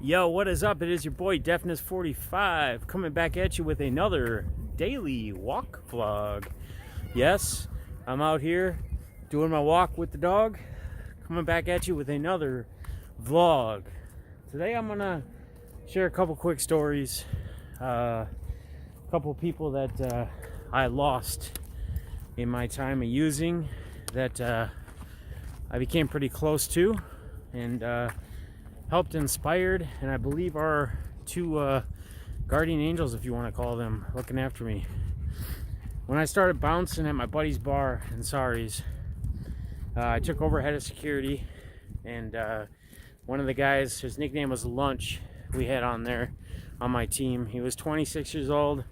Yo, what is up? It is your boy Deafness45 coming back at you with another daily walk vlog. Yes, I'm out here doing my walk with the dog, coming back at you with another vlog. Today I'm gonna share a couple quick stories, a couple people that I lost in my time of using that I became pretty close to, and helped, inspired, and I believe are two guardian angels, if you want to call them, looking after me. When I started bouncing at my buddy's bar in Saris, I took over head of security, and one of the guys, his nickname was Lunch, we had on there on my team. He was 26 years old,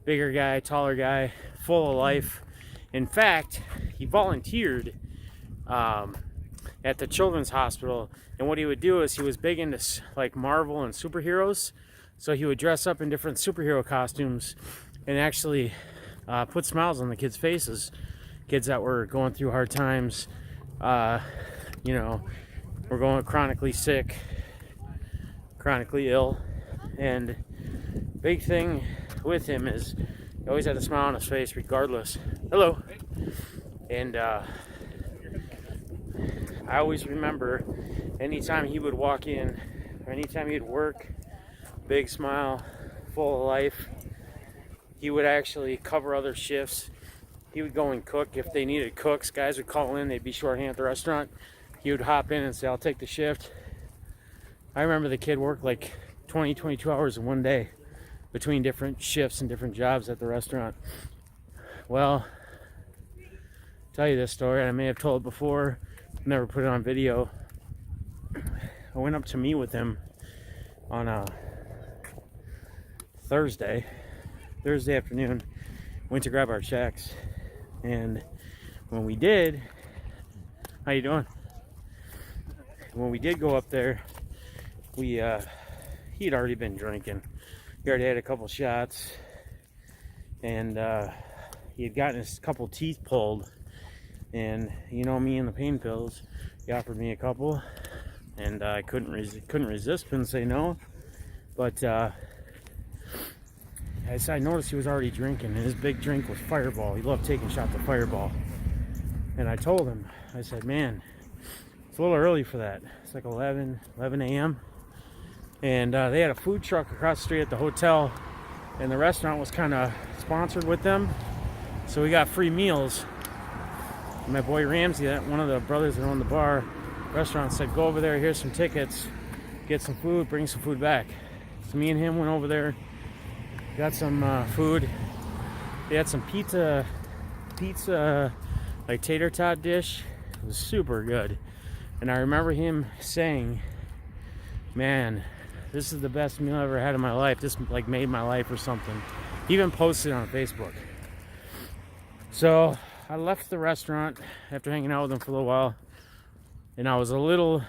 bigger guy, taller guy, full of life. In fact, he volunteered at the children's hospital, and what he would do is he was big into like Marvel and superheroes, so he would dress up in different superhero costumes and actually put smiles on the kids' faces, kids that were going through hard times, were going chronically sick, chronically ill. And big thing with him is he always had a smile on his face regardless. Hello. And I always remember anytime he would walk in, or anytime he'd work, big smile, full of life. He would actually cover other shifts. He would go and cook if they needed cooks. Guys would call in, they'd be shorthanded at the restaurant. He would hop in and say, "I'll take the shift." I remember the kid worked like 20, 22 hours in one day between different shifts and different jobs at the restaurant. Well, I'll tell you this story, and I may have told it before, never put it on video. I went up to meet with him on a Thursday afternoon. Went to grab our checks, and when we did, how you doing? When we did go up there, he'd already been drinking. He already had a couple shots, and he had gotten his couple teeth pulled. And you know me and the pain pills, he offered me a couple, and I couldn't resist, couldn't say no. But I noticed he was already drinking, and his big drink was Fireball. He loved taking shots of Fireball. And I told him, I said, "Man, it's a little early for that. It's like 11 a.m. And they had a food truck across the street at the hotel, and the restaurant was kind of sponsored with them, so we got free meals. My boy Ramsey, one of the brothers that owned the restaurant, said, "Go over there, here's some tickets, get some food, bring some food back." So me and him went over there, got some food. They had some pizza, like tater tot dish. It was super good. And I remember him saying, "Man, this is the best meal I ever had in my life. This like made my life," or something. He even posted it on Facebook. So I left the restaurant after hanging out with him for a little while, and I was a little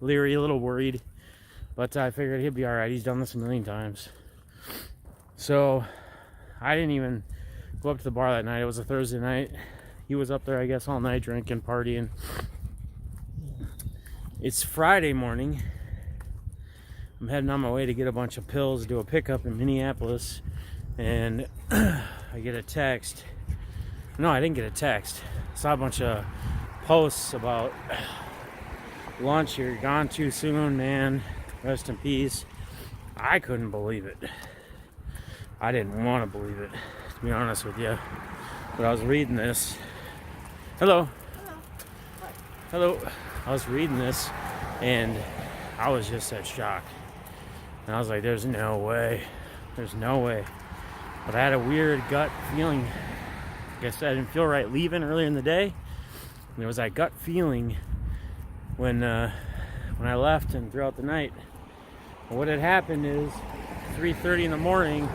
leery, a little worried, but I figured he'd be all right. He's done this a million times. So I didn't even go up to the bar that night. It was a Thursday night. He was up there, I guess, all night drinking, partying. It's Friday morning. I'm heading on my way to get a bunch of pills to do a pickup in Minneapolis, and I get a text. No, I didn't get a text. I saw a bunch of posts about Lunch, you're gone too soon, man. Rest in peace. I couldn't believe it. I didn't want to believe it, to be honest with you. But I was reading this. Hello. Hello. I was reading this, and I was just at shock. And I was like, there's no way. There's no way. But I had a weird gut feeling. I guess I didn't feel right leaving earlier in the day. And there was that gut feeling when I left and throughout the night. And what had happened is 3:30 in the morning,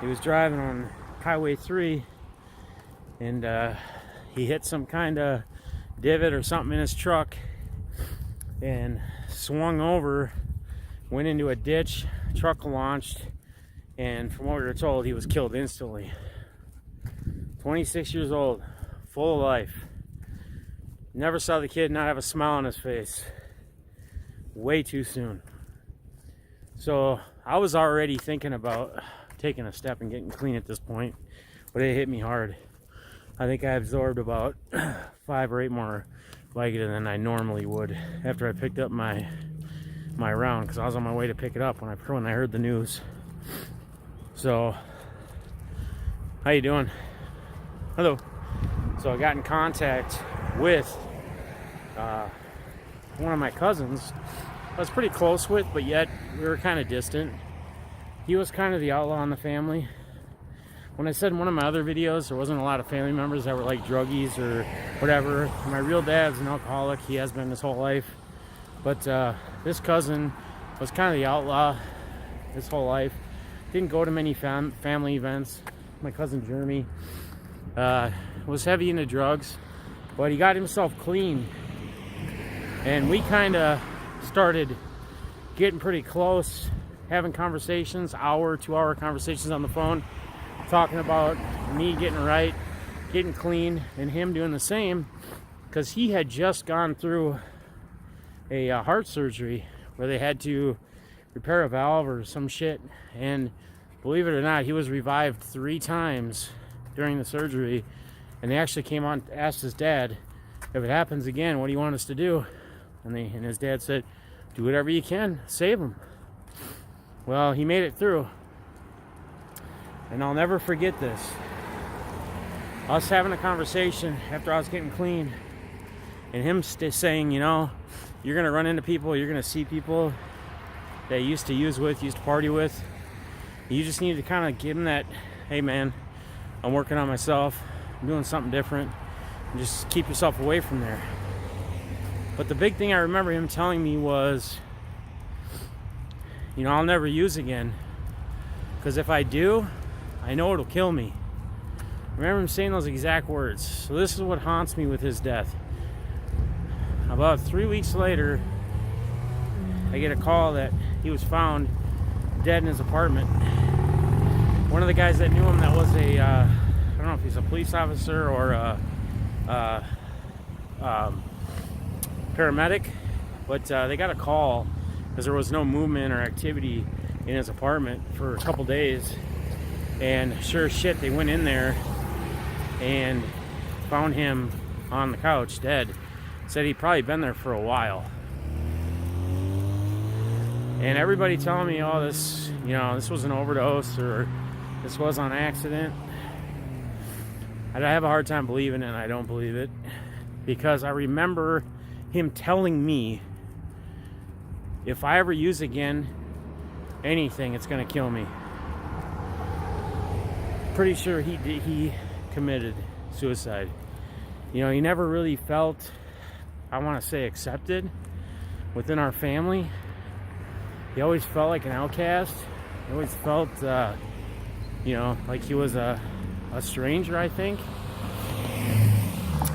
he was driving on Highway 3, and he hit some kind of divot or something in his truck and swung over, went into a ditch, truck launched, and from what we were told, he was killed instantly. 26 years old, full of life. Never saw the kid not have a smile on his face. Way too soon. So I was already thinking about taking a step and getting clean at this point, but it hit me hard. I think I absorbed about 5 or 8 more Vicodin than I normally would after I picked up my round, because I was on my way to pick it up when I heard the news. So, how you doing? Hello. So I got in contact with one of my cousins I was pretty close with, but yet we were kind of distant. He was kind of the outlaw in the family. When I said in one of my other videos there wasn't a lot of family members that were like druggies or whatever, my real dad's an alcoholic. He has been his whole life. But this cousin was kind of the outlaw his whole life. Didn't go to many family events. My cousin Jeremy was heavy into drugs, but he got himself clean. And we kind of started getting pretty close, having conversations, 2-hour conversations on the phone, talking about me getting right, getting clean, and him doing the same, because he had just gone through a heart surgery where they had to repair a valve or some shit, and believe it or not, he was revived 3 times during the surgery. And they actually came on, asked his dad, if it happens again, what do you want us to do? And his dad said, do whatever you can, save him. Well, he made it through. And I'll never forget this. Us having a conversation after I was getting clean, and him saying, you know, you're going to run into people, you're going to see people that you used to use with, used to party with. You just need to kind of give him that, hey man, I'm working on myself, I'm doing something different, and just keep yourself away from there. But the big thing I remember him telling me was, you know, I'll never use again, because if I do, I know it'll kill me. I remember him saying those exact words. So this is what haunts me with his death. About 3 weeks later, I get a call that he was found dead in his apartment. One of the guys that knew him, that was I don't know if he's a police officer or a paramedic, but they got a call because there was no movement or activity in his apartment for a couple days. And sure as shit, they went in there and found him on the couch, dead. Said he'd probably been there for a while. And everybody telling me, oh, this, you know, this was an overdose or this was on accident. I have a hard time believing it, and I don't believe it, because I remember him telling me, if I ever use again anything, it's going to kill me. Pretty sure he committed suicide. You know, he never really felt, I want to say, accepted within our family. He always felt like an outcast. He always felt, you know, like he was a stranger, I think.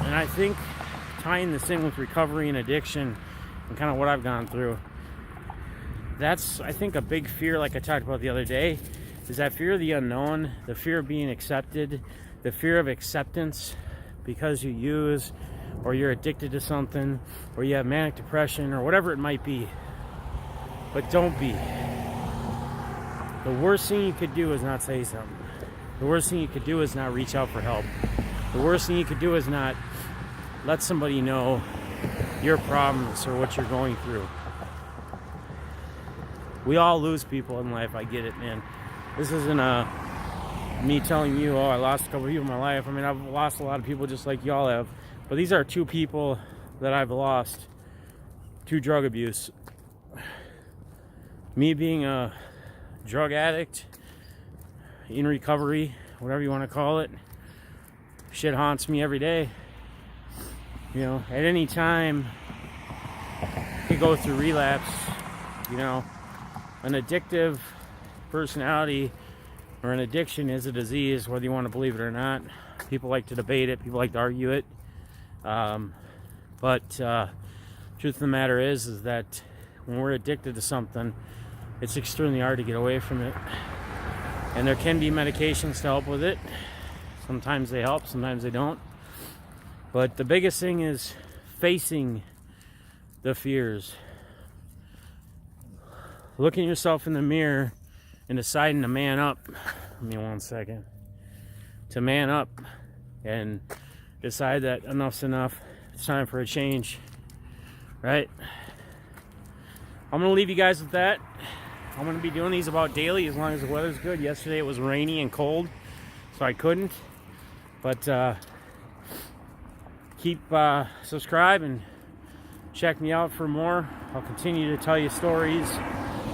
And I think tying this in with recovery and addiction and kind of what I've gone through, that's, I think, a big fear, like I talked about the other day, is that fear of the unknown, the fear of being accepted, the fear of acceptance because you use or you're addicted to something or you have manic depression or whatever it might be. But don't be. The worst thing you could do is not say something. The worst thing you could do is not reach out for help. The worst thing you could do is not let somebody know your problems or what you're going through. We all lose people in life. I get it, man. This isn't me telling you, oh, I lost a couple people in my life. I mean, I've lost a lot of people just like y'all have. But these are 2 people that I've lost to drug abuse. Me being a drug addict, in recovery, whatever you want to call it, shit haunts me every day. You know, at any time, you go through relapse. You know, an addictive personality or an addiction is a disease, whether you want to believe it or not. People like to debate it, people like to argue it. But truth of the matter is that when we're addicted to something, it's extremely hard to get away from it. And there can be medications to help with it. Sometimes they help, sometimes they don't. But the biggest thing is facing the fears. looking yourself in the mirror and deciding to man up. Give me 1 second. To man up and decide that enough's enough. It's time for a change, right? I'm gonna leave you guys with that. I'm gonna be doing these about daily as long as the weather's good. Yesterday it was rainy and cold, so I couldn't. But keep subscribe and check me out for more. I'll continue to tell you stories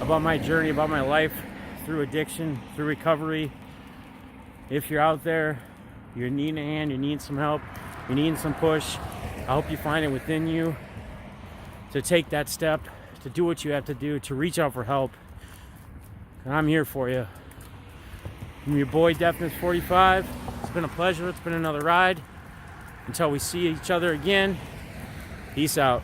about my journey, about my life through addiction, through recovery. If you're out there, you're needing a hand, you need some help, you need some push, I hope you find it within you to take that step, to do what you have to do, to reach out for help. And I'm here for you. I'm your boy, Deafness 45. It's been a pleasure. It's been another ride. Until we see each other again, peace out.